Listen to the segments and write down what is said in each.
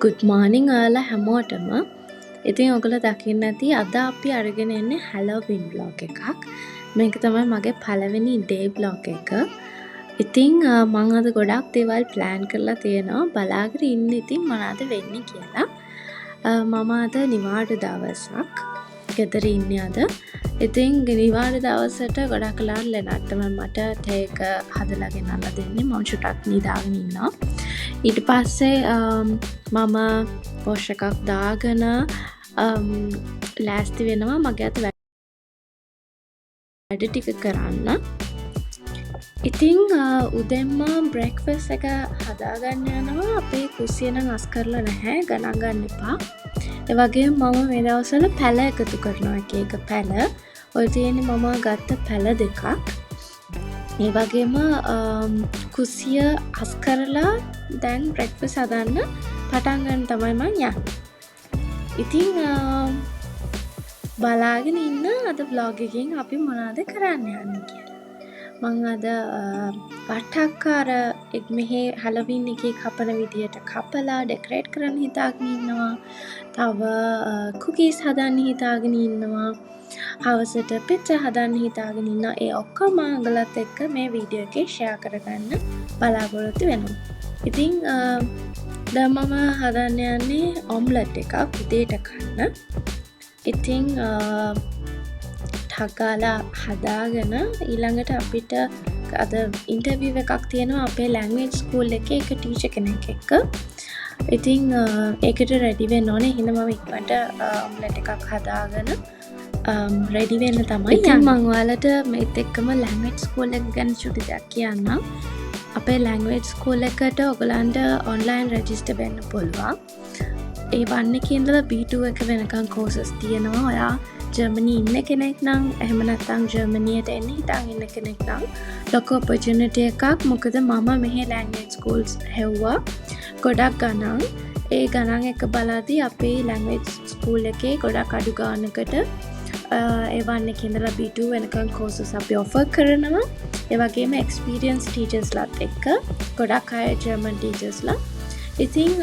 good morning ඔයාලා හැමෝටම. ඉතින් ඔයගොල්ලෝ දකින්න ඇති අද අපි අරගෙන එන්නේ Halloween vlog එකක්. මේක තමයි මගේ පළවෙනි day vlog එක. ඉතින් මම අද ගොඩක් දේවල් plan කරලා තියෙනවා. බලාගෙන ඉන්න ඉතින් මොනවද වෙන්නේ කියලා. මම අද නිවාඩු දවසක් ගෙදර ඉන්නේ අද. ඉතින් නිවාඩු දවසට ගොඩක් වෙලාවට ලෙනට්ට මට තේ එක හදලා ගෙනල්ලා දෙන්නේ. මම චුට්ටක් නිදාගෙන ඉන්නවා. ඊට පස්සේ මම වොෂ් එකක් දාගෙන ලෑස්ති වෙනවා මගේ අත වැඩ ටික කරන්න. ඉතින් උදෙන්ම බ්‍රෙක්ෆාස්ට් එක හදාගන්න යනවා. අපේ කුස්සිය නම් අස් කරලා නැහැ, ගණන් ගන්න එපා. ඒ වගේම මම මේ දවස්වල පැල එකතු කරනවා. එක පැල. ඔය තියෙන්නේ මම ගත්ත පැල දෙකක්. ඒ වගේම කුස්සිය අස් කරලා දැන් බ්‍රෙක්ෆාස්ට් හදන්න පටන් ගන්න තමයි මම යන්නේ. ඉතින් බලාගෙන ඉන්න අද vlog එකකින් අපි මොනවද කරන්න යන්නේ කියලා. මම අද වට්ටක්කාර මෙහි Halloween එකේ කපන විදියට කපලා ඩෙකොරේට් කරන්න හිතාගෙන ඉන්නවා. තව cookies හදන්න හිතාගෙන ඉන්නවා. හවසට පිට්සා හදන්න හිතාගෙන ඉන්නවා. ඒ ඔක්කොම ඔයගලත් එක්ක මේ වීඩියෝ එකේ ෂෙයා කරගන්න බලාපොරොත්තු වෙනවා. ඉතින් දැන් මම හදන්න යන්නේ ඔම්ලට් එකක් උදේට කන්න. ඉතින් ටගාලා හදාගෙන ඊළඟට අපිට අද ඉන්ටර්විව් එකක් තියෙනවා අපේ ලැන්ග්වේජ් ස්කූල් එකේ එක ටීචර් කෙනෙක් එක්ක. ඉතින් ඒකට රෙඩි වෙන්න ඕනේ. එහෙනම් මම ඉක්මනට ඔම්ලට් එකක් හදාගෙන රෙඩි වෙන්න තමයි යන්නේ. මම ඔයාලට මේත් එක්කම ලැන්ග්වේජ් ස්කූල් එක ගැන චුටි දෙයක් කියන්නම්. අපේ ලැන්ග්වේජ් ස්කූල් එකට ඔයගලන්ට ඔන්ලයින් රෙජිස්ටර් වෙන්න පුළුවන්. ඒ 1 එකේ ඉඳලා B2 එක වෙනකන් කෝසස් තියෙනවා. ඔයා ජර්මනි ඉන්න කෙනෙක් නම් එහෙම නැත්නම් ජර්මනියට එන්න හිතන් ඉන්න කෙනෙක් නම් ලොකු ඔපචුනිටි එකක්. මොකද මම මෙහි ලැන්ග්වේජ් ස්කූල්ස් හෙව්වා ගොඩක් ගණන්. ඒ ගණන් එක බලද්දී අපේ ලැන්ග්වේජ් ස්කූල් එකේ ගොඩක් අඩු ගානකට ඒ 1 එකේ ඉඳලා B2 වෙනකන් කෝසස් අපි ඔෆර් කරනවා. ඒ වගේම එක්ස්පීරියන්ස් ටීචර්ස්ලාත් එක්ක ගොඩක් අය ජර්මන් ටීචර්ස්ලා. ඉතින්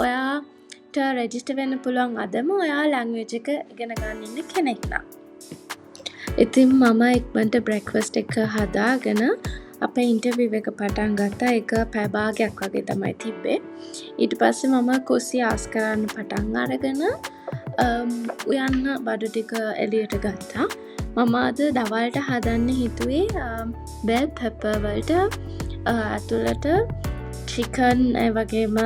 ඔයාට රෙජිස්ටර් වෙන්න පුළුවන් අදම ඔයා ලැන්ග්වේජ් එක ඉගෙන ගන්න ඉන්න කෙනෙක් නම්. ඉතින් මම ඉක්මනට බ්‍රෙක්ෆාස්ට් එක හදාගෙන අපේ ඉන්ටර්විව් එක පටන් ගත්තා. ඒක පැය භාගයක් වගේ තමයි තිබ්බේ. ඊට පස්සේ මම කුස්සිය ආස් කරන්න පටන් අරගෙන උයන්න බඩු ටික එළියට ගත්තා. මම අද දවල්ට හදන්න හිතුවේ බෙල් පෙපර් වලට ඇතුළට චිකන් ඒ වගේම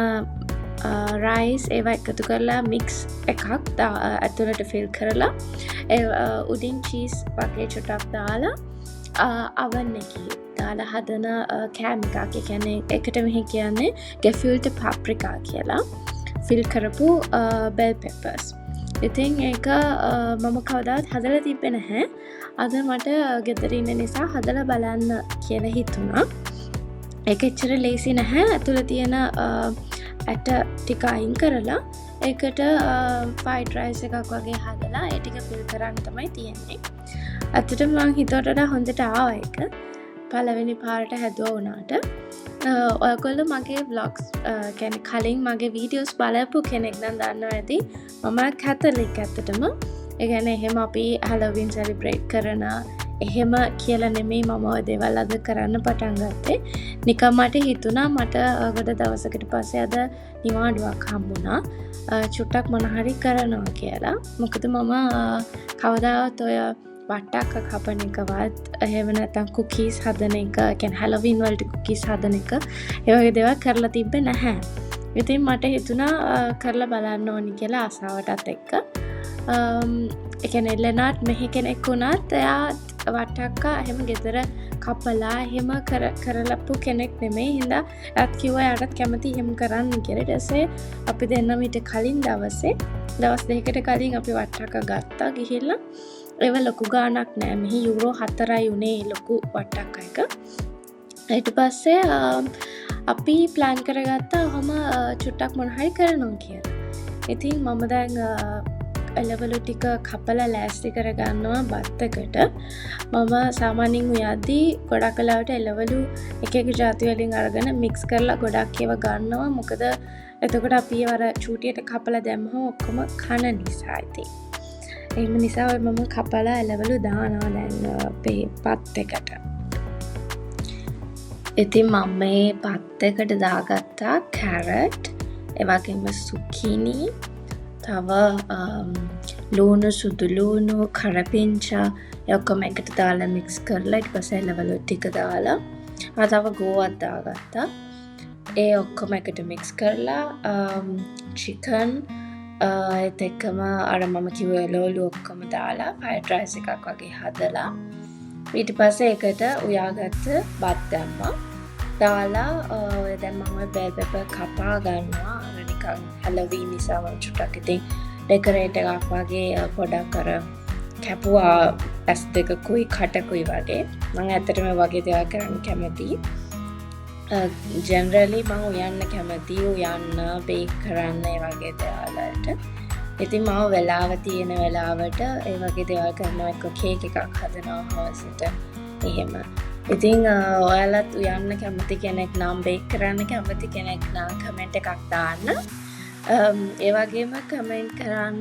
රයිස් ඒවා එකතු කරලා මික්ස් එකක් ඇතුළට ෆිල් කරලා උඩින් චීස් වගේ චුට්ටක් දාලා oven එකේ දාලා හදන කෑම එකක්. ඒ කියන්නේ එකට මෙහි කියන්නේ gefilte paprika කියලා ෆිල් කරපු බෙල් පෙපර්ස්. ඉතින් ඒක මම කවදාවත් හදලා තිබ්බේ නැහැ. අද මට ගෙදර ඉන්න නිසා හදලා බලන්න කියලා හිතුණා. ඒක එච්චර ලේසි නැහැ. ඇතුළේ තියෙන ඇට ටික අයින් කරලා ඒකට ෆ්‍රයිඩ් රයිස් එකක් වගේ හදලා ඒ ටික ෆිල් කරන්න තමයි තියෙන්නේ. ඇත්තටම මං හිතුවට වඩා හොඳට ආවා ඒක. පළවෙනි පාරට හැදුවා වුණාට. ඔයගොල්ලෝ මගේ vlogs කියන්නේ කලින් මගේ වීඩියෝස් බලපු කෙනෙක් නම් දන්නවා ඇති. මම කැතලික් ඇත්තටම. ඒ කියන්නේ එහෙම අපි Halloween celebrate කරන එහෙම කියලා නෙමෙයි මම ඔය දේවල් අද කරන්න පටන් ගත්තේ. නිකන් මට හිතුණා මට ගොඩ දවසකට පස්සේ අද නිවාඩුවක් හම්බුණා. චුට්ටක් මොන හරි කරනවා කියලා. මොකද මම කවදාවත් ඔය වට්ටක්ක කපන එකවත් එහෙම නැත්නම් කුකීස් හදන එක, කියන්නේ Halloween වලට කුකීස් හදන එක ඒ වගේ දේවල් කරලා තිබ්බේ නැහැ. ඉතින් මට හිතුණා කරලා බලන්න ඕනි කියලා ආසාවටත් එක්ක. ඒ කියන්නේ ලෙනාට් මෙහි කෙනෙක් වුණත් එයා වට්ටක්කා එහෙම ගෙදර කපලා එහෙම කරලපු කෙනෙක් නෙමෙයි. හින්දා එයාත් කිව්වා එයාටත් කැමති එහෙම කරන්න කියලා. ඊට පස්සේ අපි දෙන්නම ඊට කලින් දවස් දෙකකට කලින් අපි වට්ටක්කා ගත්තා ගිහිල්ලා. ඒව ලොකු ගාණක් නෑ. මෙහි යුරෝ 4යි උනේ ලොකු වට්ටක්කා එක. ඊට පස්සේ අපි ප්ලෑන් කරගත්තා ඔහම චුට්ටක් මොන හරි කරනවා කියලා. ඉතින් මම දැන් එළවලු ටික කපලා ලෑස්ති කරගන්නවා බත්තකට. මම සාමාන්‍යයෙන් උයද්දී ගොඩක් වෙලාවට එළවලු එක එක ජාති වලින් අරගෙන මික්ස් කරලා ගොඩක් ඒවා ගන්නවා. මොකද එතකොට අපි අර චූටියට කපලා දැම්මම ඔක්කොම කන නිසා ඉතින්. එහෙම නිසා මම කපලා එලවලු දානවා දැන් අපේ පත් එකට. ඉතින් මම මේ පත් එකට දාගත්තා කැරට්, ඒ වගේම සුකිනි, තව ලුණු, සුදු ලුණු, කරපිංචා ඔක්කොම එකට දාලා මික්ස් කරලා ඊට පස්සේ එලවලු ටික දාලා තව ගෝවක් දාගත්තා. ඒ ඔක්කොම එකට මික්ස් කරලා චිකන් ඒත් එක්කම අර මම කිව්ව එළවලු ඔක්කොම දාලා ෆ්‍රයිඩ් රයිස් එකක් වගේ හදලා ඊට පස්සේ ඒකට උයාගත්ත බත් දැම්මා. දාලා දැන් මම බෙල් පෙපර් කපා ගන්නවා. අර නිකන් හැලෝවීන් නිසා මම චුට්ටක් ඉතින් ඩෙකොරේට් එකක් වගේ පොඩක් අර කැපුවා ඇස් දෙකකුයි කටකුයි වගේ. මම ඇත්තටම වගේ දේවල් කරන්න කැමතියි. ජෙනරලි මම උයන්න කැමතියි උයන්න බේක් කරන්න ඒ වගේ දේවල් වලට. ඉතින් මම වෙලාව තියෙන වෙලාවට ඒ වගේ දේවල් කරනවා. එක්ක කේක් එකක් හදනවා හවසට එහෙම. ඉතින් ඔයාලත් උයන්න කැමති කෙනෙක් නම් බේක් කරන්න කැමති කෙනෙක් නම් කමෙන්ට් එකක් දාන්න. ඒ වගේම කමෙන්ට් කරන්න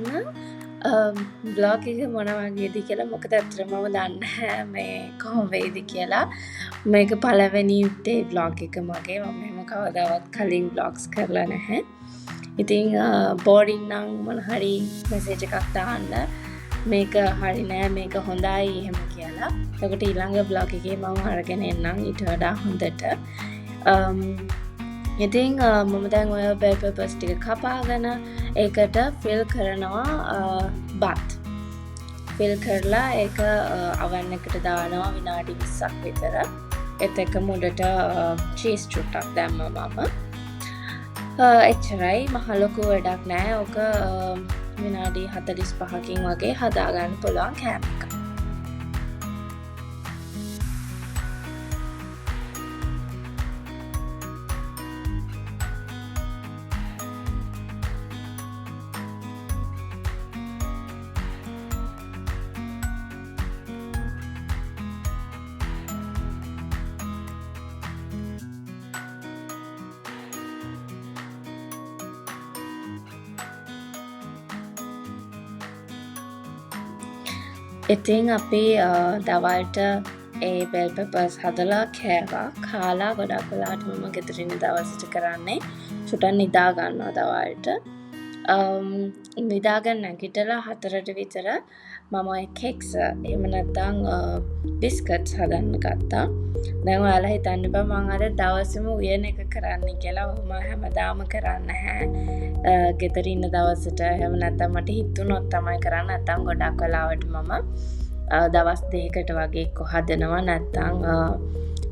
බ්ලොග් එක මොන වගේද කියලා. මොකද ඇත්තටම මම දන්නේ නැහැ මේ කොහොම වෙයිද කියලා. මේක පළවෙනි ඩේ බ්ලොග් එක මගේ. මම එහෙම කවදාවත් කලින් බ්ලොග්ස් කරලා නැහැ. ඉතින් බෝරින් නම් මොන හරි මෙසේජ් එකක් දාන්න. මේක හරි නෑ, මේක හොඳයි එහෙම කියලා. එතකොට ඊළඟ බ්ලොග් එකේ මම අරගෙන එන්නම් ඊට වඩා හොඳට. ඉතින් මම දැන් ඔය බෙල් පෙපර්ස් ටික කපාගෙන ඒකට ෆිල් කරනවා බත්. ෆිල් කරලා ඒක oven එකට දානවා විනාඩි 20ක් විතර. ඒත් එක මුඩට චීස් චුට්ටක් දැම්මා මම. එච්චරයි, මහ ලොකු වැඩක් නෑ. ඕක විනාඩි 45කින් වගේ හදාගන්න පුළුවන් කෑම එක. ඉතින් අපි දවල්ට ඒ බෙල් පෙපර්ස් හදලා කෑවා. කාලා ගොඩක් වෙලාවට මම ගෙදරින් දවසට කරන්නේ චුට්ටක් නිදා ගන්නවා දවල්ට. නිදාගෙන නැගිටලා 4ට විතර මම ඔය කේක්ස් එහෙම නැත්නම් බිස්කට්ස් හදන්න ගත්තා. දැන් ඔයාලා හිතන්න එපා මම අර දවසේම උයන එක කරන්න කියලා. මම හැමදාම කරන්නේ නැහැ. ගෙදර ඉන්න දවසට එහෙම නැත්නම් මට හිතුනොත් තමයි කරන්නේ. නැත්නම් ගොඩක් වෙලාවට මම දවස් දෙකකට වගේ එක්ක හදනවා. නැත්නම්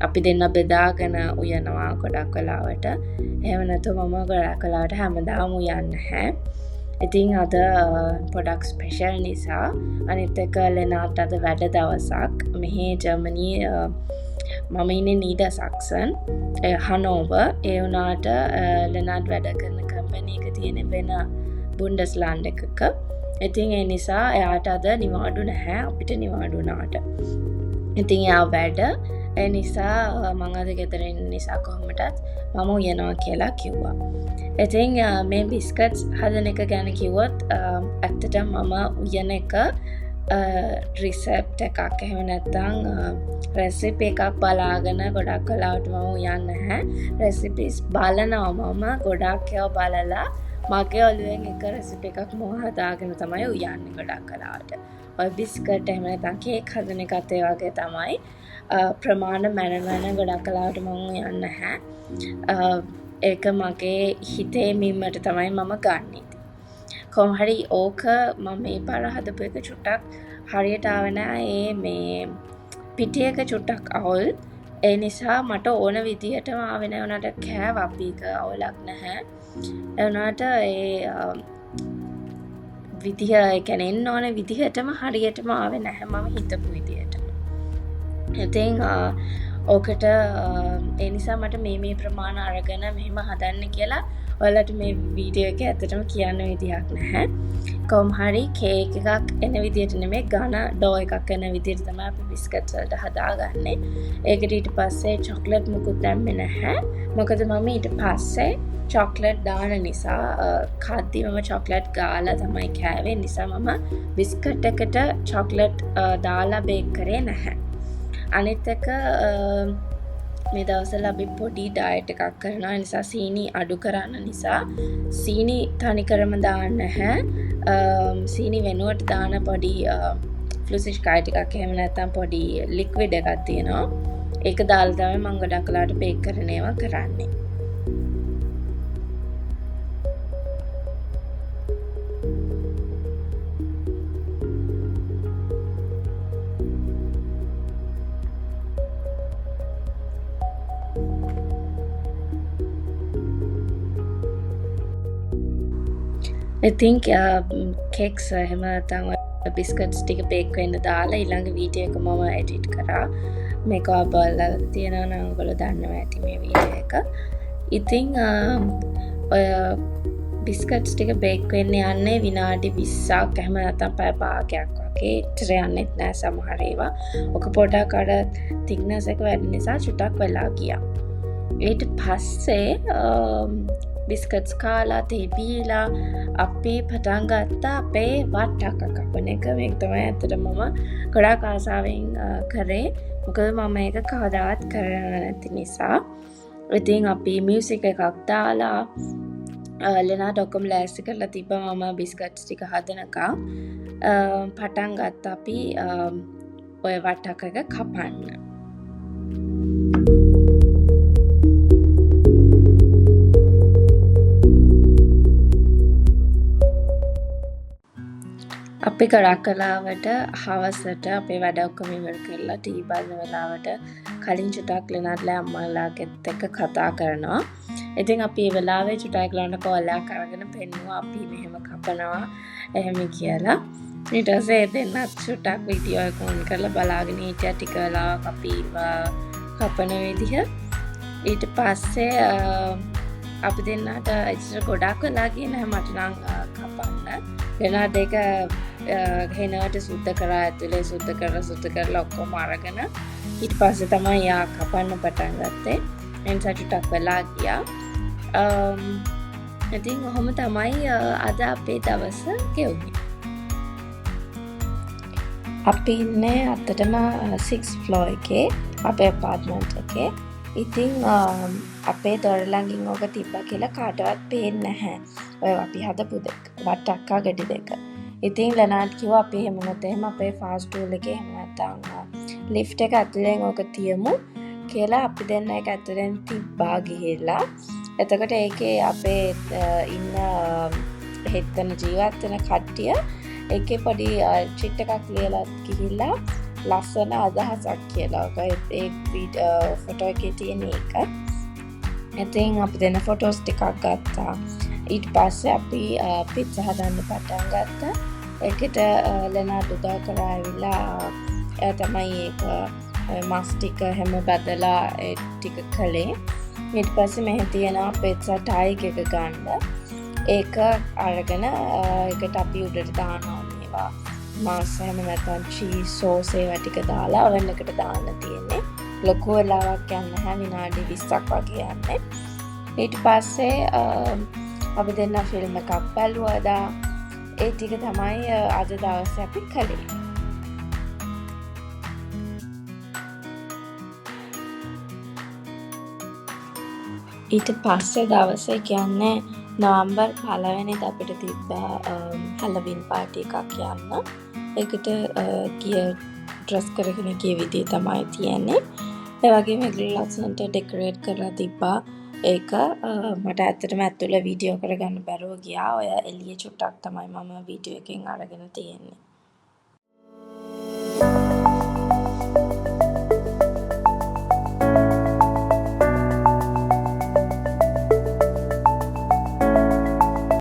අපි දෙන්න බෙදාගෙන උයනවා ගොඩක් වෙලාවට. එහෙම නැත්නම් මම ගොඩක් වෙලාවට හැමදාම උයන්නේ නැහැ. ඉතින් අද පොඩක් ස්පෙෂල් නිසා අනිත් එක ලෙනාට අද වැඩ දවසක්. මෙහි ජර්මනි මම ඉන්නේ නීඩර්සැක්සන් හනෝවර්. ඒ වුණාට ලෙනාට වැඩ කරන කම්පැනි එක තියෙන වෙන බුන්ඩස්ලාන්ඩ් එකක. ඉතින් ඒ නිසා එයාට අද නිවාඩු නැහැ. අපිට නිවාඩු වුණාට. ඉතින් එයා වැඩ ඒ නිසා මම අද ගෙදර ඉන්න නිසා කොහොමදත් මම උයනවා කියලා කිව්වා. ඉතින් මේ බිස්කට්ස් හදන එක ගැන කිව්වොත් ඇත්තටම මම උයන එක රිසෙප්ට් එකක් එහෙම නැත්නම් රෙසිපි එකක් බලාගෙන ගොඩක් වෙලාවට මම උයන්නේ නැහැ. රෙසිපිස් බලනවා මම ගොඩක් ඒවා බලලා මගේ ඔළුවෙන් එක රෙසිපි එකක් මම හදාගෙන තමයි උයන්නේ ගොඩක් වෙලාවට. ඔය බිස්කට් එහෙම නැත්නම් කේක් හදන එකත් ඒ වගේ තමයි. ප්‍රමාණ මැනවන ගොඩක් වෙලාවට මම උයන්නේ නැහැ. ඒක මගේ හිතේ මිම්මට තමයි මම ගන්නෙ. කොහොම හරි ඕක මම මේ පාර හදපු එක චුට්ටක් හරියට ආව නෑ. මේ පිටි එක චුට්ටක් අවුල්. ඒ නිසා මට ඕන විදිහටම ආවේ නෑ. උනාට කෑවා අපි එක අවුලක් නැහැ. ඒ උනාට ඒ විදිහ ඒ කියන්නේ එන්න ඕන විදිහටම හරියටම ආවේ නැහැ මම හිතපු විදිහට. ඉතින් ඕකට ඒ නිසා මට මේ ප්‍රමාණ අරගෙන මෙහෙම හදන්න කියලා ඔයාලට මේ වීඩියෝ එක ඇත්තටම කියන්න විදියක් නැහැ. කොහොම හරි කේක් එකක් එන විදිහට නෙමෙයි ඝන ඩෝ එකක් එන විදිහට තමයි අපි බිස්කට්ස් වලට හදාගන්නේ. ඒකට ඊට පස්සේ චොක්ලට් මුකුත් දැම්මේ නැහැ. මොකද මම ඊට පස්සේ චොක්ලට් දාන නිසා කද්දි මම චොක්ලට් ගාලා තමයි කෑවේ. නිසා මම බිස්කට් එකට චොක්ලට් දාලා බේක් කරේ නැහැ. අනිත් එක මේ දවස්වල අපි පොඩි ඩයට් එකක් කරනවා. ඒ නිසා සීනි අඩු කරන්න නිසා සීනි තනිකරම දාන්න නැහැ. සීනි වෙනුවට දාන පොඩි ෆ්ලුසිෂ් කයි ටිකක් එහෙම නැත්නම් පොඩි ලික්විඩ් එකක් තියෙනවා. ඒක දාලා තමයි මම ගොඩක් වෙලාවට බේක් කරන ඒවා කරන්නේ. I think cakes එහෙම නැත්නම් බිස්කට්ස් ටික බේක් වෙන්න දාලා ඊළඟ වීඩියෝ එක මම එඩිට් කරා. මේක බලලා තියෙනවා නම් ඔයගොල්ලෝ දන්නවා ඇති මේ වීඩියෝ එක. ඉතින් ඔය බිස්කට්ස් ටික බේක් වෙන්න යන්නේ විනාඩි 20ක් එහෙම නැත්නම් පැය භාගයක් වගේ. ඉතර යන්නෙත් නෑ සමහර ඒවා. ඔක පොඩක් අර thickness එක වැඩි නිසා චුට්ටක් වෙලා ගියා. ඊට පස්සේ බිස්කට්ස් කාලා තේබීලා අපි පටන් ගත්තා අපේ වට්ටක්ක කපන එක. මේක තමයි ඇත්තට මම ගොඩාක් ආසාවෙන් කරේ. මොකද මම ඒක කවදාවත් කරන්න නැති නිසා. ඉතින් අපි මියුසික් එකක් දාලා ලෙනාඩ් ඔක්කොම ලෑස්ති කරලා තිබ්බා මම බිස්කට්ස් ටික හදනකම්. පටන් ගත්තා අපි ඔය වට්ටක්ක එක කපන්න. අපි ගොඩක් කලාවට හවසට අපේ වැඩ ඔක්කොම ඉවර කරලා ටී බලන වෙලාවට කලින් චුටක් ලෙනාඩ්ලා අම්මලාගෙත් එක්ක කතා කරනවා. ඉතින් අපි ඒ වෙලාවේ චුටක් ලොන්න කෝල් එකක් අරගෙන පෙන්නුවා අපි මෙහෙම කපනවා එහෙම කියලා. ඊට පස්සේ දෙන්නත් චුටක් වීඩියෝ එක ඔන් කරලා බලාගෙන හිටියා ටික වෙලාවක් අපි කපන විදිහ. ඊට පස්සේ අපි දෙන්නට ඉතින් ගොඩක් වෙලා ගියේ නැහැ මට නම් කපන්න. ලෙනාඩ් එක ගෙනට සුද්ධ කරා ඇතුලේ සුද්ධ කරලා ඔක්කොම අරගෙන ඊට පස්සේ තමයි යා කපන්න පටන් ගත්තේ. එනිසා චුට්ටක් වෙලා ගියා. ඉතින් ඔහොම තමයි අද අපේ දවස ගෙවුනේ. අපි ඉන්නේ අත්තටම 6th floor එකේ අපේ apartment එකේ. ඉතින් අපේ දොර ළඟින් ඔක තිබ්බා කියලා කාටවත් පේන්නේ නැහැ. ඔය අපි හදපු දෙක වට්ටක්කා ගෙඩි දෙක. ඉතින් ලෙනාඩ් කිව්වා අපි එහෙම නැත්නම් එහෙම අපේ ෆාස්ට් ටූල් එකේ එහෙම නැත්නම් ලිෆ්ට් එක ඇතුලෙන් ඕක තියමු කියලා අපි දෙන්න ඒක ඇතුලෙන් තිබ්බා ගිහිල්ලා. එතකොට ඒකේ අපේ ඉන්න හෙත්තන ජීවත් වෙන කට්ටිය ඒකේ පොඩි චිට් එකක් ලියලා ගිහිල්ලා ලස්සන අදහසක් කියලා. ඒ ෆොටෝ එකේ තියෙන එක. ඉතින් අපි දෙන්න ෆොටෝස් ටිකක් ගත්තා. ඊට පස්සේ අපි පිට්සා හදන්න පටන් ගත්තා. ඒකට ලෙනාඩ් උදව් කරා ඇවිල්ලා තමයි ඒක මස් ටික හැම බදලා ඒ ටික කළේ. ඊට පස්සේ මෙහෙ තියෙනවා පිට්සා ටයිග් එක ගන්න. ඒක අරගෙන ඒකට අපි උඩට දානවා මේවා මාස් හැම නැත්නම් චීස් සෝස් ඒවා ටික දාලා oven එකට දාන්න තියෙන්නේ. ලොකු වෙලාවක් යන්නේ නැහැ විනාඩි 20ක් වගේ යන්නේ. ඊට පස්සේ අපි දෙන්න ෆිල්ම් එකක් බැලුවා. ඒ ටික තමයි අද දවසේ අපි කළේ. ඊට පස්සේ දවසේ කියන්නේ නවම්බර් 1 වෙනිදා අපිට තිබ්බා හැලවින් පාටි එකක් යන්න. ඒකට ගිය ඩ්‍රෙස් කරගෙන ගිය විදිය තමයි තියෙන්නේ. ඒ වගේම ඒගොල්ලෝ ලස්සනට ඩෙකොරේට් කරලා තිබ්බා. ඒක මට ඇත්තටම ඇතුළේ වීඩියෝ කරගන්න බැරුව ගියා. ඔය එළිය චුට්ටක් තමයි මම වීඩියෝ එකෙන් අරගෙන තියෙන්නේ.